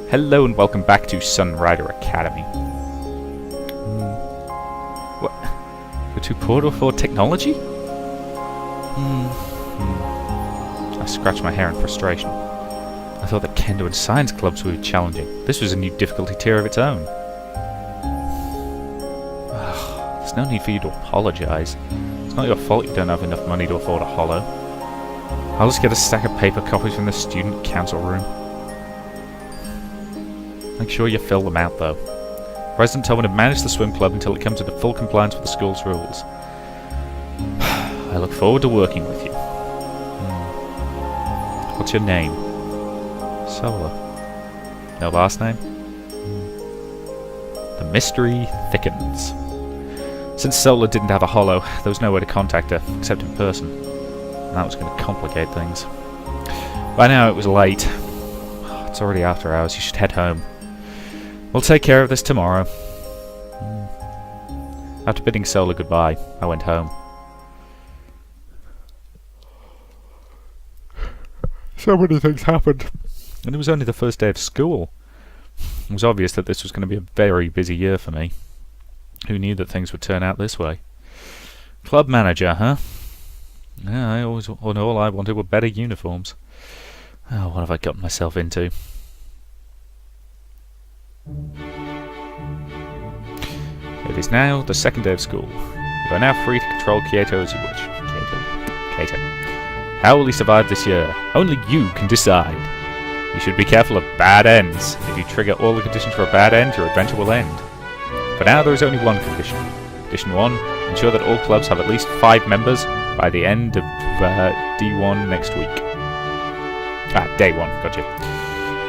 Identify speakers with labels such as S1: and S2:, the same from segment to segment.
S1: Hello and welcome back to Sunrider Academy. What? You're too poor to afford technology? I scratched my hair in frustration. I thought that Kendo and Science clubs would be challenging. This was a new difficulty tier of its own. There's no need for you to apologise. It's not your fault you don't have enough money to afford a holo. I'll just get a stack of paper copies from the student council room. Make sure you fill them out, though. The president told me to manage the swim club until it comes into full compliance with the school's rules. I look forward to working with you. What's your name? Solar. No last name? The mystery thickens. Since Solar didn't have a holo, there was no way to contact her, except in person. And that was going to complicate things. By now it was late. It's already after hours, you should head home. We'll take care of this tomorrow. After bidding Solar goodbye, I went home. So many things happened. And it was only the first day of school. It was obvious that this was going to be a very busy year for me. Who knew that things would turn out this way? Club manager, huh? Yeah, all I wanted were better uniforms. Oh, what have I gotten myself into? It is now the second day of school. You are now free to control Kyoto as you wish. Kato. How will he survive this year? Only you can decide. You should be careful of bad ends. If you trigger all the conditions for a bad end, your adventure will end. For now, there is only one condition. Condition 1, ensure that all clubs have at least 5 members by the end of D1 next week. Day 1, gotcha.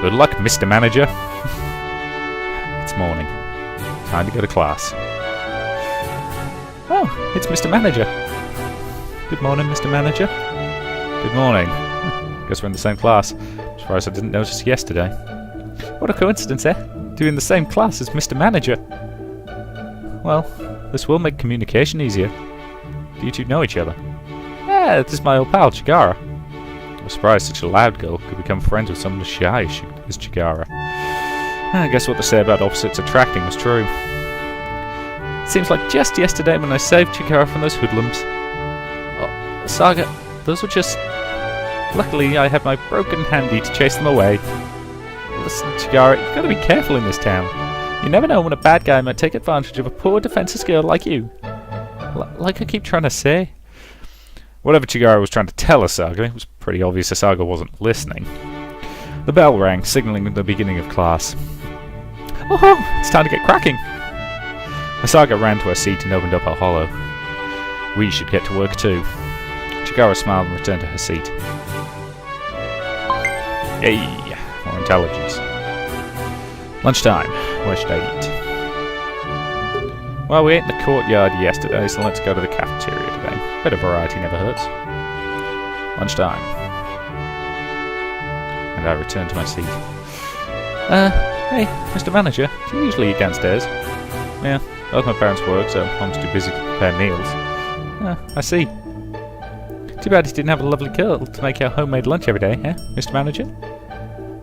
S1: Good luck, Mr. Manager. It's morning. Time to go to class. Oh, it's Mr. Manager. Good morning, Mr. Manager. Good morning. Guess we're in the same class. As far as I didn't notice yesterday. What a coincidence, eh? To be in the same class as Mr. Manager. Well, this will make communication easier. Do you two know each other? Yeah, this is my old pal, Chigara. I'm surprised such a loud girl could become friends with someone as shy as Chigara. I guess what they say about opposites attracting was true. It seems like just yesterday when I saved Chigara from those hoodlums. Oh, Saga, those were just... Luckily, I had my broken handy to chase them away. Listen, Chigara, you've got to be careful in this town. You never know when a bad guy might take advantage of a poor defenseless girl like you. Like I keep trying to say. Whatever Chigara was trying to tell Asaga, it was pretty obvious Asaga wasn't listening. The bell rang, signalling the beginning of class. Oh, it's time to get cracking! Asaga ran to her seat and opened up her holo. We should get to work too. Chigara smiled and returned to her seat. Yay! More intelligence. Lunchtime. Where should I eat? Well, we ate in the courtyard yesterday, so let's go to the cafeteria today. Bit of variety never hurts. Lunchtime. And I returned to my seat. Hey, Mr. Manager, do you usually eat downstairs? Yeah, both my parents work, so Mom's too busy to prepare meals. I see. Too bad you didn't have a lovely girl to make your homemade lunch every day, eh, Mr. Manager?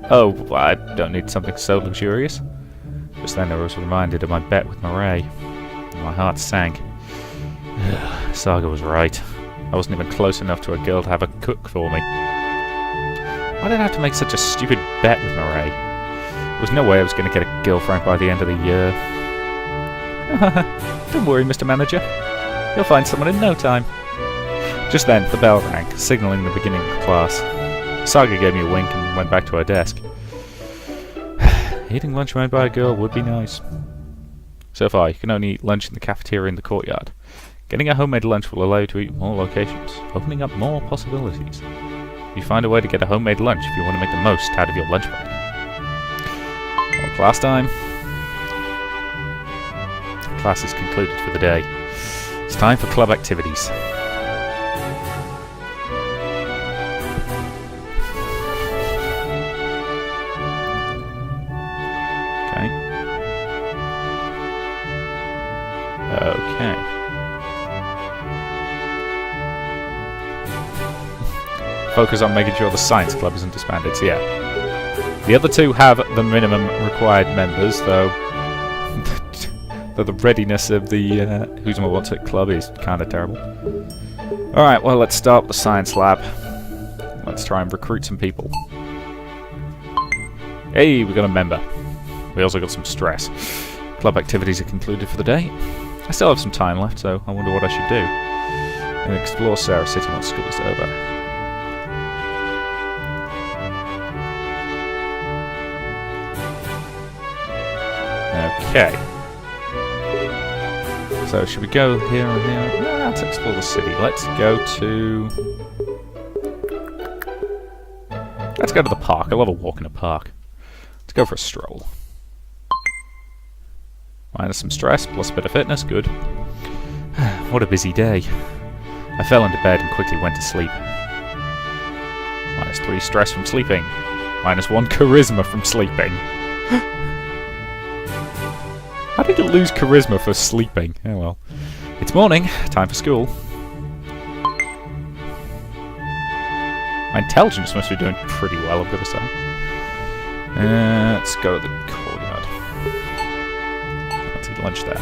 S1: Oh, I don't need something so luxurious. Just then I was reminded of my bet with Murray. My heart sank. Saga was right. I wasn't even close enough to a girl to have a cook for me. Why did I have to make such a stupid bet with Murray? There was no way I was going to get a girlfriend by the end of the year. Don't worry, Mr. Manager. You'll find someone in no time. Just then, the bell rang, signalling the beginning of the class. Saga gave me a wink and went back to her desk. Eating lunch made by a girl would be nice. So far, you can only eat lunch in the cafeteria in the courtyard. Getting a homemade lunch will allow you to eat more locations, opening up more possibilities. You find a way to get a homemade lunch if you want to make the most out of your lunch break. Well, class time. Class is concluded for the day. It's time for club activities. Okay. Focus on making sure the science club isn't disbanded, so yeah. The other two have the minimum required members, though the readiness of the Who's My What's It club is kind of terrible. Alright, well, let's start the science lab. Let's try and recruit some people. Hey, we got a member. We also got some stress. Club activities are concluded for the day. I still have some time left, so I wonder what I should do. And explore Sarah City once school is over. Okay. So should we go here and here? No, let's explore the city. Let's go to the park. I love a walk in a park. Let's go for a stroll. Minus some stress, plus a bit of fitness. Good. What a busy day. I fell into bed and quickly went to sleep. -3 stress from sleeping. -1 charisma from sleeping. How did it lose charisma for sleeping? Oh well. It's morning. Time for school. My intelligence must be doing pretty well, I've got to say. Let's go to the courtyard. Let's eat lunch there.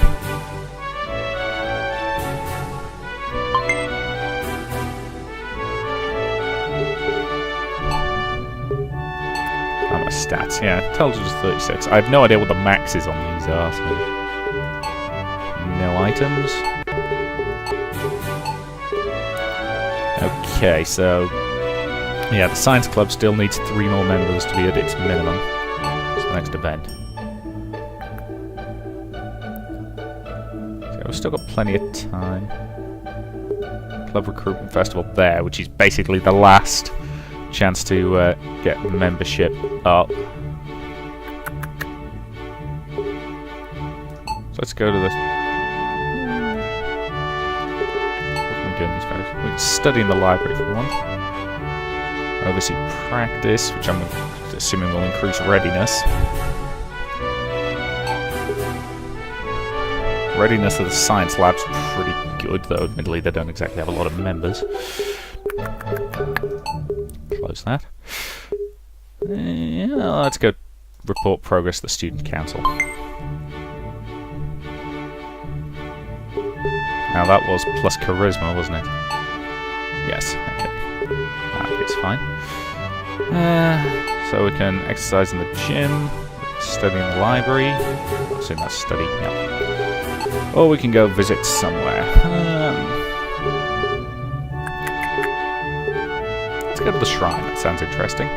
S1: My stats, yeah, intelligence is 36. I have no idea what the maxes on these are, so... No items. Okay, so... Yeah, the science club still needs 3 more members to be at its minimum. It's the next event. So we've still got plenty of time. Club Recruitment Festival there, which is basically the last chance to get membership up. So let's go to the... What am I doing these guys? We can study in the library for one. Obviously practice, which I'm assuming will increase readiness. Readiness of the science lab's pretty good, though admittedly they don't exactly have a lot of members. Close that. Yeah, let's go report progress to the student council. Now that was plus charisma, wasn't it? Yes, okay. It's fine. So we can exercise in the gym, study in the library. I assume that's study, yeah. Or we can go visit somewhere. Let's go to the shrine, that sounds interesting.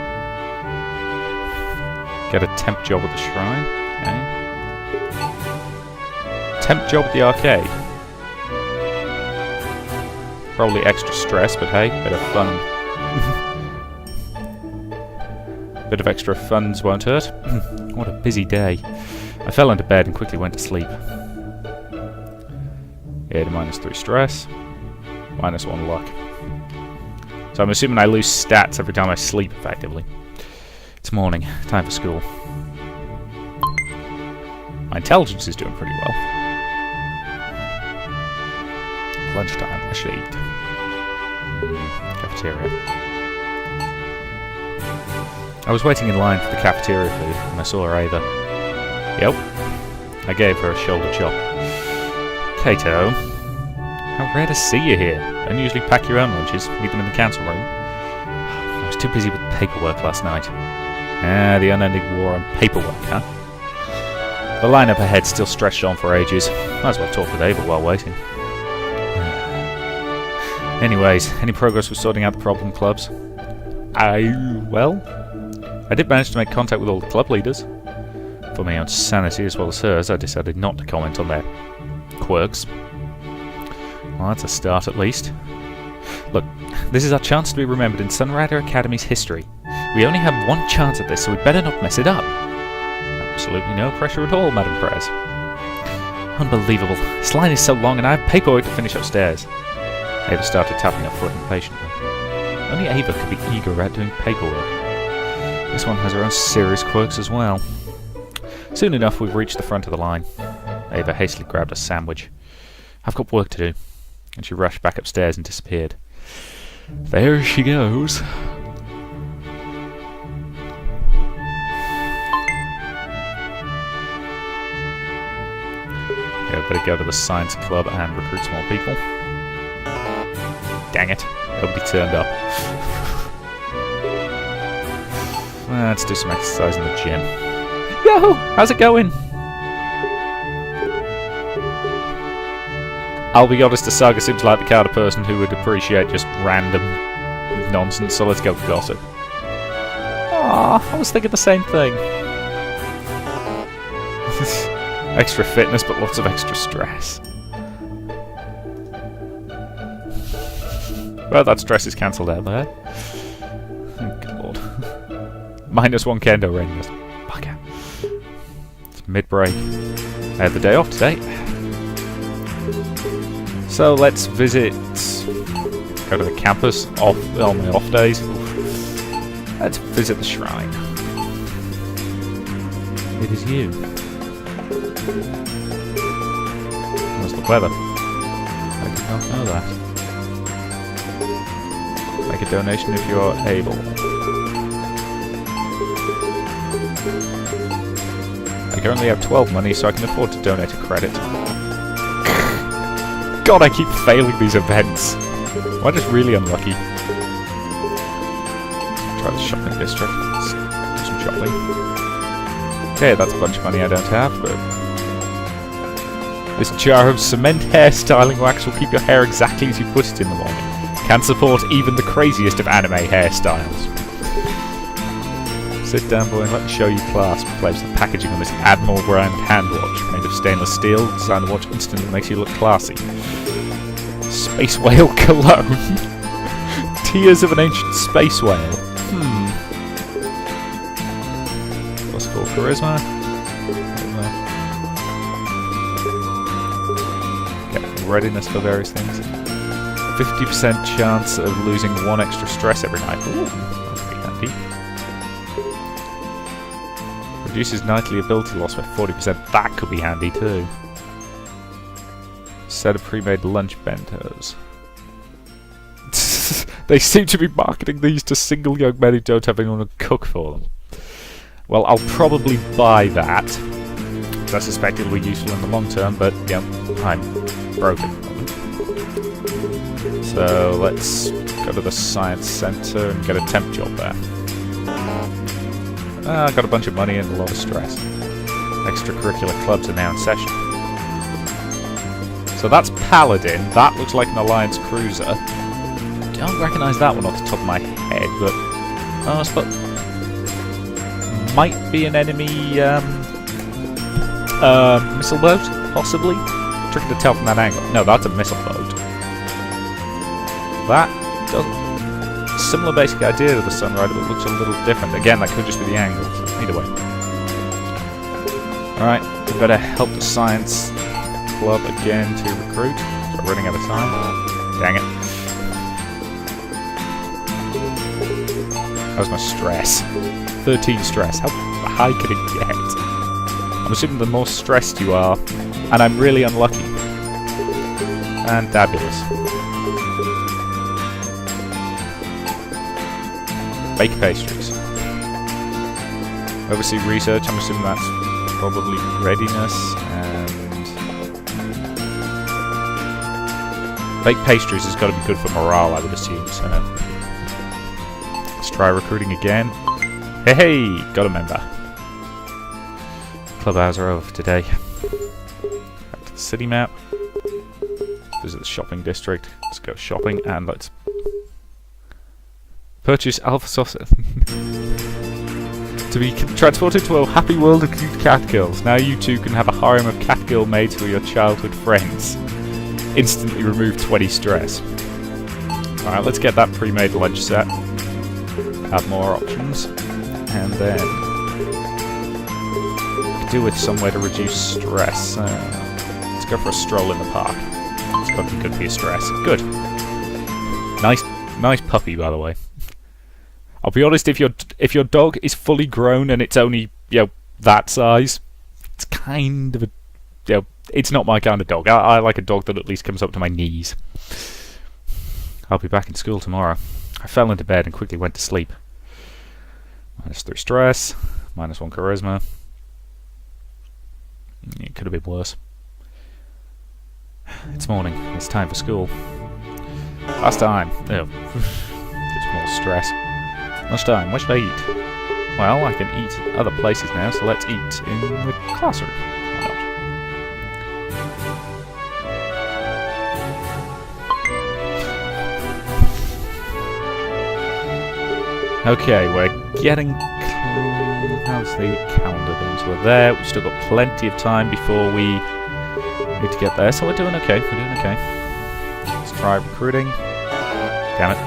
S1: Get a temp job at the shrine. Okay. Temp job at the arcade. Probably extra stress, but hey, bit of fun. Bit of extra funds won't hurt. What a busy day. I fell into bed and quickly went to sleep. Yeah, -3 stress. -1 luck. So I'm assuming I lose stats every time I sleep, effectively. It's morning. Time for school. My intelligence is doing pretty well. Lunchtime. I should eat. Cafeteria. I was waiting in line for the cafeteria food when I saw Ava. Yep. I gave her a shoulder chop. Kato. How rare to see you here. Don't usually pack your own lunches, eat them in the council room. I was too busy with paperwork last night. Ah, the unending war on paperwork, huh? The line up ahead still stretched on for ages. Might as well talk with Ava while waiting. Anyways, any progress with sorting out the problem clubs? Well, I did manage to make contact with all the club leaders. For my own sanity as well as hers, I decided not to comment on their quirks. Well, that's a start at least. Look, this is our chance to be remembered in Sunrider Academy's history. We only have one chance at this, so we better not mess it up. Absolutely no pressure at all, Madam Prez. Unbelievable. This line is so long and I have paperwork to finish upstairs. Ava started tapping her foot impatiently. Only Ava could be eager about doing paperwork. This one has her own serious quirks as well. Soon enough, we've reached the front of the line. Ava hastily grabbed a sandwich. I've got work to do. And she rushed back upstairs and disappeared. There she goes. Okay, better go to the science club and recruit some more people. Dang it. Nobody turned up. Let's do some exercise in the gym. Yo! How's it going? I'll be honest, the Saga seems like the kind of person who would appreciate just random nonsense, so let's go for gossip. Aw, I was thinking the same thing. Extra fitness, but lots of extra stress. Well, that stress is cancelled out there. Oh, good lord. -1 kendo readiness. Bugger. It's mid-break. I had the day off today. So let's visit... go to the campus on my off days. Let's visit the shrine. It is you. How's the weather? I did not know that. Make a donation if you're able. I currently have 12 money, so I can afford to donate a credit. God, I keep failing these events. Am I just really unlucky? Try the shopping district. Let's do some shopping. Okay, that's a bunch of money I don't have, but... this jar of cement hairstyling wax will keep your hair exactly as you put it in the morning. Can support even the craziest of anime hairstyles. Sit down, boy, and let me show you class. Plays the packaging on this Admiral brand hand watch, made of stainless steel. Design the watch instantly makes you look classy. Space whale cologne. Tears of an ancient space whale. +4 charisma. Okay, readiness for various things. 50% chance of losing 1 extra stress every night. Ooh, that's pretty handy. Reduces nightly ability loss by 40%. That could be handy too. Set of pre-made lunch bentos. They seem to be marketing these to single young men who don't have anyone to cook for them. Well, I'll probably buy that. I suspect it'll be useful in the long term, but yeah, I'm broken. So let's go to the science centre and get a temp job there. I've got a bunch of money and a lot of stress. Extracurricular clubs are now in session. So that's Paladin. That looks like an Alliance cruiser. Don't recognise that one off the top of my head, but I suppose might be an enemy missile boat, possibly. Tricky to tell from that angle. No, that's a missile boat. That does similar basic idea to the Sunrider, but looks a little different. Again, that could just be the angle. So either way. Alright, we better help the science club again to recruit. So we're running out of time. Dang it. How's my stress? 13 stress. How high could it get? I'm assuming the more stressed you are, and I'm really unlucky. Fantabulous. Bake pastries. Oversee research, I'm assuming that's probably readiness, and... bake pastries has got to be good for morale, I would assume, so... let's try recruiting again. Hey, got a member. Club hours are over for today. Back to the city map. Visit the shopping district. Let's go shopping and let's purchase alpha sausage. To be transported to a happy world of cute cat girls. Now you two can have a harem of cat girl maids who are your childhood friends. Instantly remove 20 stress. Alright, let's get that pre-made lunch set. Have more options. And then could do with some way to reduce stress. Let's go for a stroll in the park. It's got to be good for your stress. Good. Nice puppy, by the way. I'll be honest, if your dog is fully grown and it's only, that size, it's kind of a, it's not my kind of dog. I like a dog that at least comes up to my knees. I'll be back in school tomorrow. I fell into bed and quickly went to sleep. -3 stress, -1 charisma. It could have been worse. it's morning. It's time for school. Last time. Oh, just more stress. Lunchtime. What should I eat? Well, I can eat other places now, so let's eat in the classroom. Why not? Okay, we're getting... How's the calendar doing? So we're there. We've still got plenty of time before we need to get there, so we're doing okay. We're doing okay. Let's try recruiting. Damn it.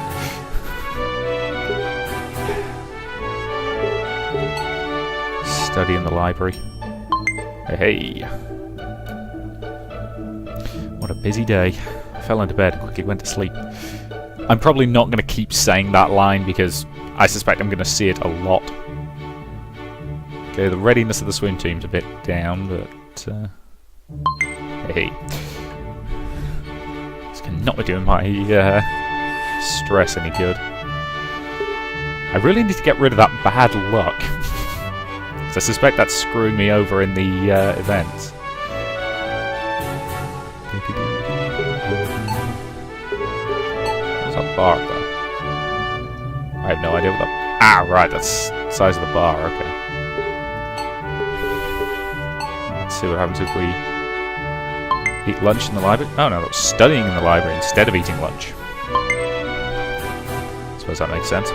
S1: Study in the library. Hey. What a busy day. I fell into bed and quickly went to sleep. I'm probably not going to keep saying that line because I suspect I'm going to see it a lot. Okay, the readiness of the swim team's a bit down, but... hey. This cannot be doing my stress any good. I really need to get rid of that bad luck. I suspect that's screwing me over in the events. What's that bar though? I have no idea what that... Ah, right, that's the size of the bar, okay. Let's see what happens if we eat lunch in the library. Oh no, that was studying in the library instead of eating lunch. I suppose that makes sense.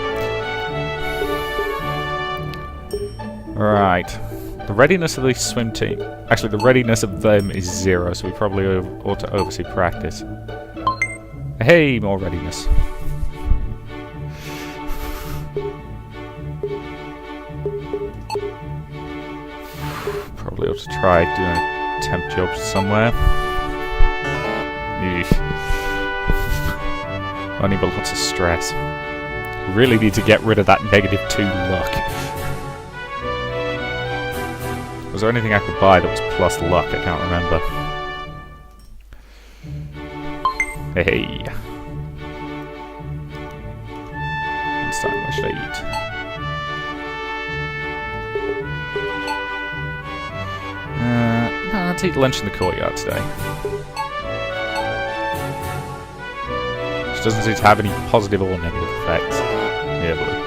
S1: Right. The readiness of the swim team... Actually, the readiness of them is 0, so we probably ought to oversee practice. Hey, more readiness. Probably ought to try doing a temp job somewhere. Eesh. Only but lots of stress. Really need to get rid of that -2 luck. Was there anything I could buy that was plus luck? I can't remember. Hey. Lunchtime, what should I eat? No, let's eat lunch in the courtyard today. Which doesn't seem to have any positive or negative effects. Yeah, but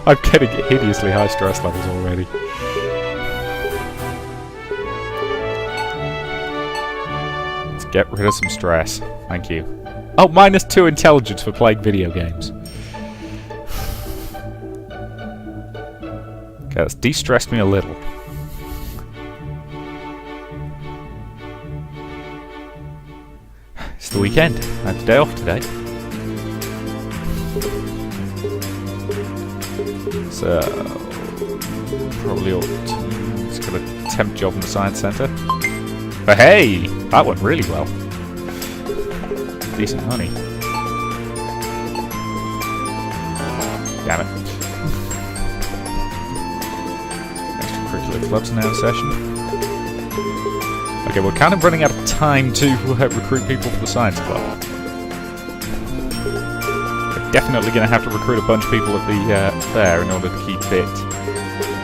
S1: I'm getting hideously high stress levels already. Let's get rid of some stress. Thank you. Oh, -2 intelligence for playing video games. Okay, that's de-stressed me a little. It's the weekend. I have the day off today. So, probably ought to... It's got a temp job in the science centre. But hey! That went really well. Decent money. Damn it. Extracurricular clubs now in session. Okay, we're kind of running out of time to recruit people for the science club. Definitely going to have to recruit a bunch of people at the fair in order to keep it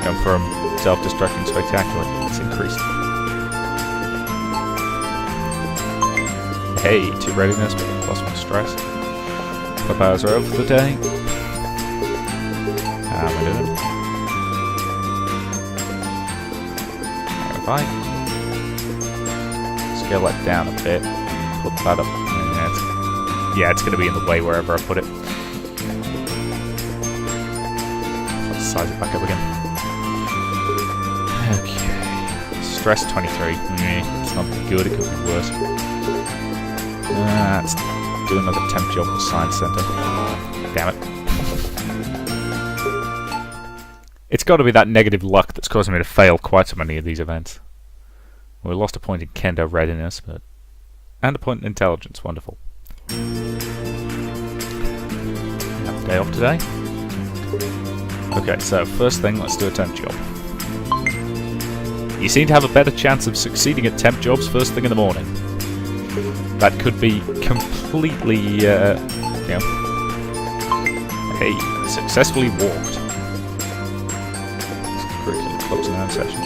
S1: going from self-destructing spectacular. It's increased. Hey, 2 readiness, plus 1 stress. Club hours are over for the day. How am I doing? Bye. Scale that down a bit. Put that up. Yeah, it's going to be in the way wherever I put it. Let's size it back up again. Okay. Stress 23. It's not good, it could be worse. Let's do another temp job at the science centre. Damn it. It's got to be that negative luck that's causing me to fail quite so many of these events. We lost a point in Kendo readiness, but... And a point in intelligence, wonderful. Have the day off today. Okay, so first thing, let's do a temp job. You seem to have a better chance of succeeding at temp jobs first thing in the morning. That could be completely, Hey, successfully walked. Curriculum clubs and session.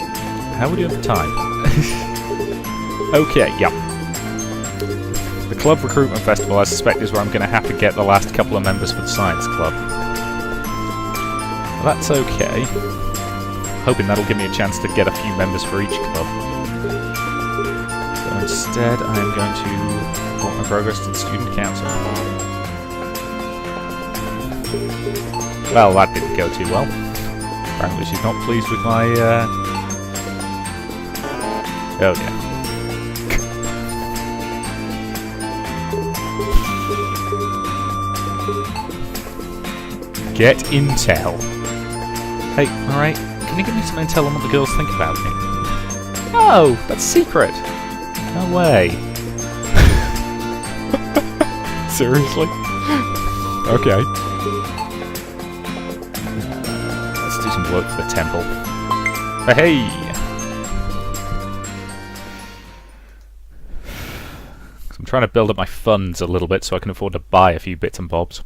S1: How would you have time? Okay, yeah. The club recruitment festival, I suspect, is where I'm going to have to get the last couple of members for the science club. Well, that's okay. Hoping that'll give me a chance to get a few members for each club. So instead, I am going to report my progress to the student council. Well, that didn't go too well. Apparently she's not pleased with my, Oh, yeah. Get intel. Hey, alright, can you give me some intel on what the girls think about me? Oh, that's secret! No way. Seriously? Okay. Let's do some work for the temple. Hey! I'm trying to build up my funds a little bit so I can afford to buy a few bits and bobs.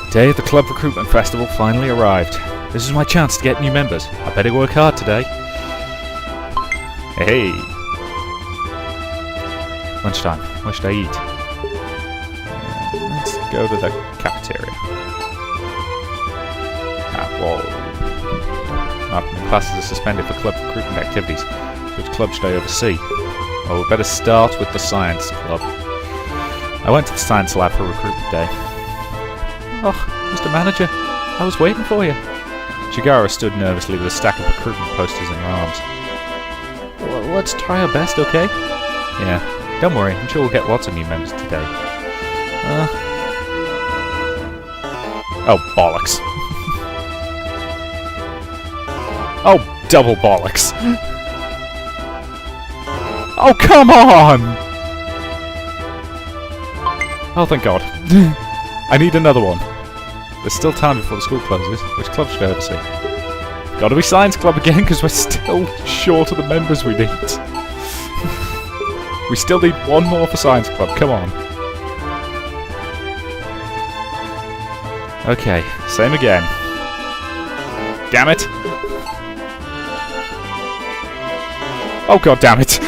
S1: The day of the club recruitment festival finally arrived. This is my chance to get new members. I better work hard today. Hey! Lunchtime. What should I eat? Let's go to the cafeteria. My classes are suspended for club recruitment activities. Which club should I oversee? Well, we better start with the science club. I went to the science lab for recruitment day. Oh, Mr. Manager, I was waiting for you. Chigara stood nervously with a stack of recruitment posters in her arms. Well, let's try our best, okay? Yeah, don't worry, I'm sure we'll get lots of new members today. Oh, bollocks. Oh, double bollocks. Oh, come on! Oh, thank God. I need another one. There's still time before the school closes. Which club should I oversee? Gotta be Science Club again, because we're still short of the members we need. We still need one more for Science Club, come on. Okay, same again. Damn it! Oh God damn it!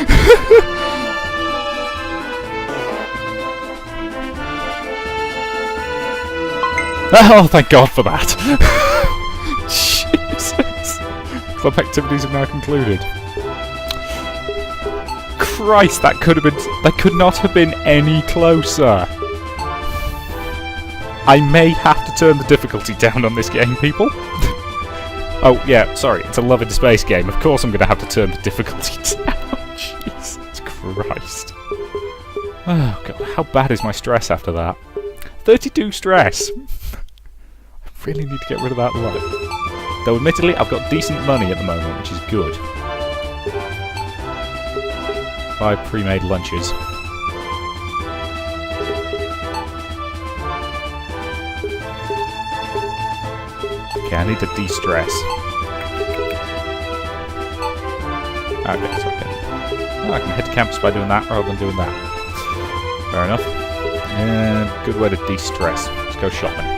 S1: Oh, thank God for that! Jesus! Club activities have now concluded. Christ, that could not have been any closer. I may have to turn the difficulty down on this game, people. Oh, yeah, sorry, it's a Love in Space game. Of course I'm going to have to turn the difficulty down. Jesus Christ. Oh, God, how bad is my stress after that? 32 stress! I really need to get rid of that lot. Though, admittedly, I've got decent money at the moment, which is good. 5 pre-made lunches. Okay, I need to de-stress. Okay, that's okay. Oh, I can head to campus by doing that rather than doing that. Fair enough. And good way to de-stress. Let's go shopping.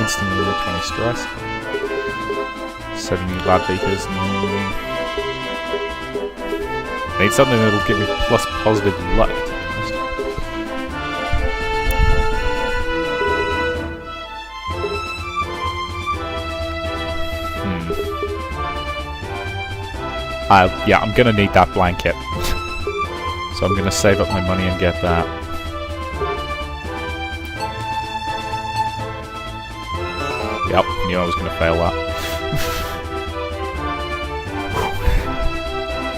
S1: Instantly relieve 20 stress. 7 new lab beakers. I need something that'll give me plus positive luck, to be honest. Yeah, I'm gonna need that blanket. So I'm gonna save up my money and get that. Yep, knew I was gonna fail that.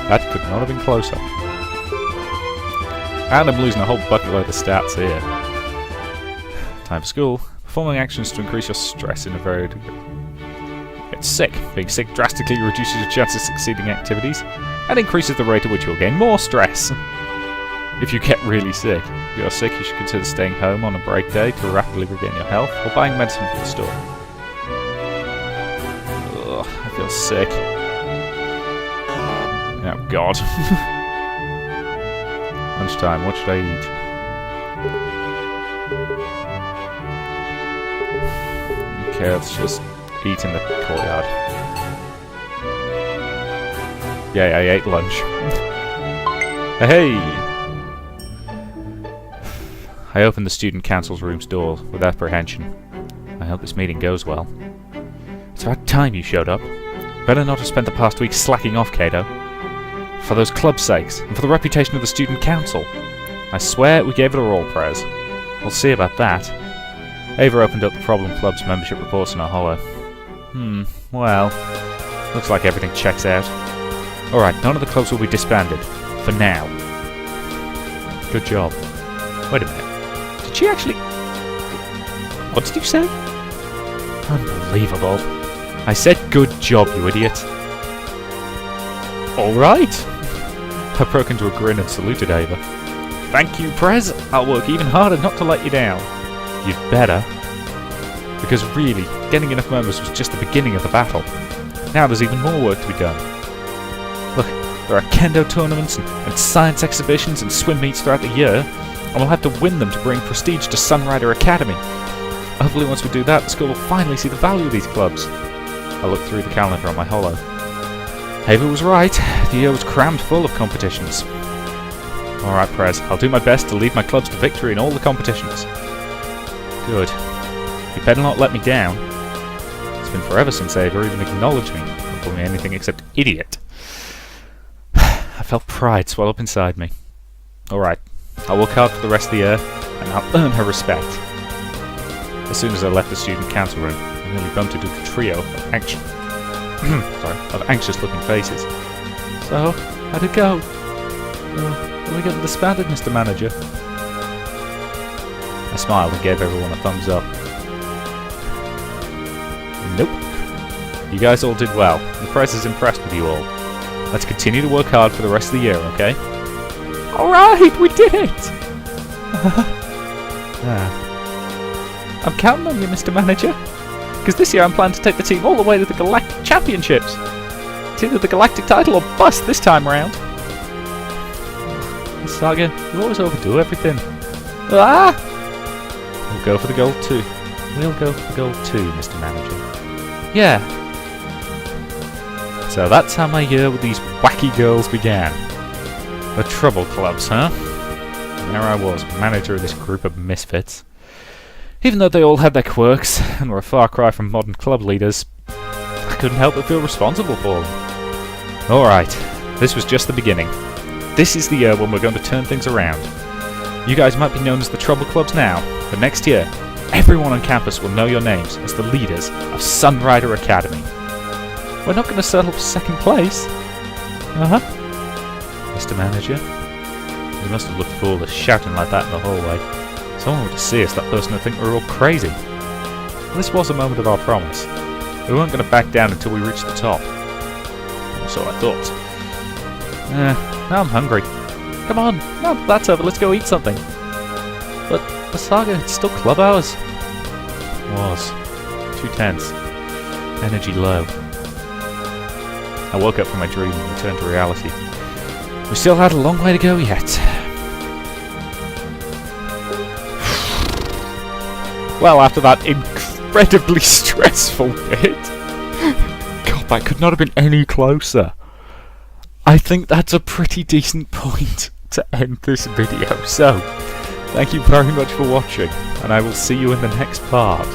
S1: That could not have been closer. And I'm losing a whole bucket load of stats here. Time for school. Performing actions to increase your stress in a varied degree. Get sick. Being sick drastically reduces your chances of succeeding activities and increases the rate at which you'll gain more stress. If you get really sick. If you're sick, you should consider staying home on a break day to rapidly regain your health or buying medicine from the store. Ugh, I feel sick. Oh God. Lunchtime, what should I eat? Okay, let's just eat in the courtyard. Yay, I ate lunch. Hey! I opened the student council's room's door with apprehension. I hope this meeting goes well. It's about time you showed up. Better not have spent the past week slacking off, Cato. For those clubs' sakes, and for the reputation of the student council. I swear we gave it our all, Prez. We'll see about that. Ava opened up the problem club's membership reports in her hollow. Well, looks like everything checks out. Alright, none of the clubs will be disbanded. For now. Good job. Wait a minute. Did she actually... What did you say? Unbelievable. I said good job, you idiot. Alright. I broke into a grin and saluted Ava. Thank you, Prez. I'll work even harder not to let you down. You'd better. Because really, getting enough members was just the beginning of the battle. Now there's even more work to be done. Look, there are kendo tournaments and science exhibitions and swim meets throughout the year, and we'll have to win them to bring prestige to Sunrider Academy. Hopefully once we do that, the school will finally see the value of these clubs. I looked through the calendar on my hollow. Ava was right. The year was crammed full of competitions. Alright, Prez, I'll do my best to lead my clubs to victory in all the competitions. Good. You better not let me down. It's been forever since Ava even acknowledged me, or called me anything except idiot. I felt pride swell up inside me. Alright, I'll work hard for the rest of the year, and I'll earn her respect. As soon as I left the student council room, I nearly bumped into a trio of anxious-looking faces. So, how'd it go? Are we getting disbanded, Mr. Manager? I smiled and gave everyone a thumbs up. Nope. You guys all did well. The press is impressed with you all. Let's continue to work hard for the rest of the year, okay? Alright, we did it! I'm counting on you, Mr. Manager. Because this year I'm planning to take the team all the way to the Galactic Championships. It's either the Galactic title or bust this time round. Saga, you always overdo everything. Ah! We'll go for the gold too. We'll go for the gold too, Mr. Manager. Yeah. So that's how my year with these wacky girls began. The trouble clubs, huh? And there I was, manager of this group of misfits. Even though they all had their quirks and were a far cry from modern club leaders, I couldn't help but feel responsible for them. Alright, this was just the beginning. This is the year when we're going to turn things around. You guys might be known as the Trouble Clubs now, but next year, everyone on campus will know your names as the leaders of Sunrider Academy. We're not going to settle for second place. Mr. Manager, we must have looked foolish shouting like that in the hallway. Someone would see us, that person would think we were all crazy. This was a moment of our promise. We weren't going to back down until we reached the top. Or so I thought. Now I'm hungry. Come on, now that that's over, let's go eat something. But the saga, it's still club hours. Was. Too tense. Energy low. I woke up from my dream and returned to reality. We still had a long way to go yet. Well, after that incredibly stressful bit, God, that could not have been any closer. I think that's a pretty decent point to end this video. So, thank you very much for watching, and I will see you in the next part.